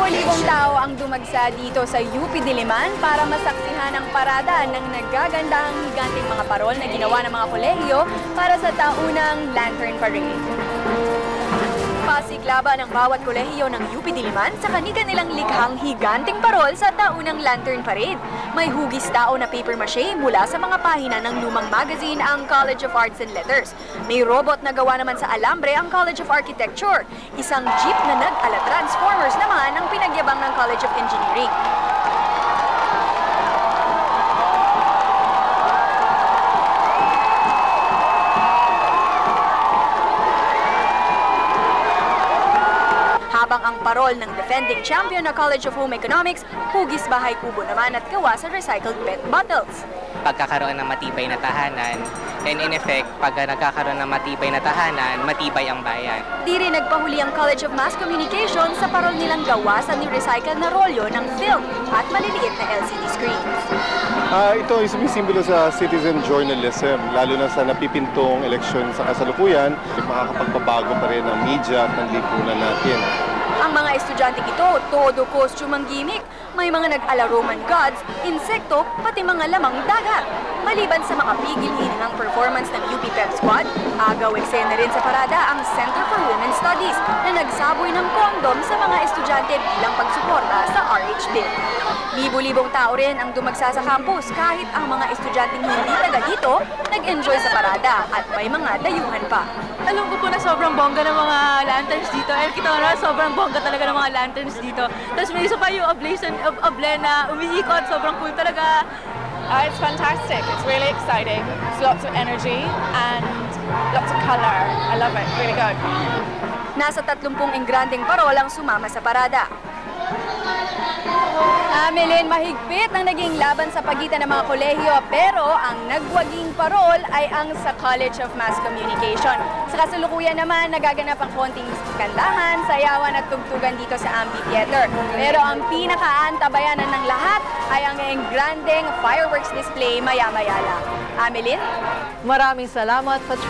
Libo-libong tao ang dumagsa dito sa UP Diliman para masaksihan ang parada ng nagagandang higanting mga parol na ginawa ng mga kolehiyo para sa taunang Lantern Parade. Pasiglaban ang bawat kolehiyo ng UP Diliman sa kanilang likhang higanting parol sa taunang Lantern Parade. May hugis tao na paper mache mula sa mga pahina ng lumang magazine ang College of Arts and Letters. May robot na gawa naman sa alambre ang College of Architecture. Isang jeep na nag-ala Transformers naman ang pinagyabang ng College of Engineering. Habang ang parol ng defending champion na College of Home Economics, hugis bahay kubo naman at gawa sa recycled PET bottles. Pagkakaroon ng matibay na tahanan, and in effect, pag nagkakaroon ng matibay na tahanan, matibay ang bayan. Di rin nagpahuli ang College of Mass Communication sa parol nilang gawa sa ni-recycle na rolyo ng film at maliliit na LCD screens. Ito ay sumisimbolo sa citizen journalism, lalo na sa napipintong eleksyon sa kasalukuyan, makakapagpabago pa rin ang media at ng lipunan natin. Ang mga estudyante ito, todo costume ang gimmick. May mga nag-ala Roman gods, insekto, pati mga lamang dagat. Maliban sa makapigil-hiningang performance ng UP Pep Squad, agaw eksena rin sa parada ang Center for Women's Studies na nagsaboy ng kondom sa mga estudyante bilang pagsuporta sa RH Bill. Libo-libong tao rin ang dumagsa sa campus kahit ang mga estudyanteng hindi taga dito nag-enjoy sa parada at may mga dayuhan pa. Alam ko po na sobrang bongga ng mga lanterns dito. Kita ko na sobrang bongga talaga ng mga lanterns dito. Tapos may isa pa yung oblation of Able na umiikot. Sobrang cool talaga. It's fantastic. It's really exciting. There's lots of energy and lots of color. I love it. Really good. Nasa 30 engrandeng parol ang sumama sa parada. Amelin, mahigpit ang naging laban sa pagitan ng mga kolehiyo pero ang nagwaging parol ay ang sa College of Mass Communication. Sa kasalukuyan naman, nagaganap ang konting kantahan, sayawan at tugtugan dito sa amphitheater. Pero ang pinakaantabayanan ng lahat ay ang engrandeng fireworks display maya-maya lang. Amelin? Maraming salamat, Patricia.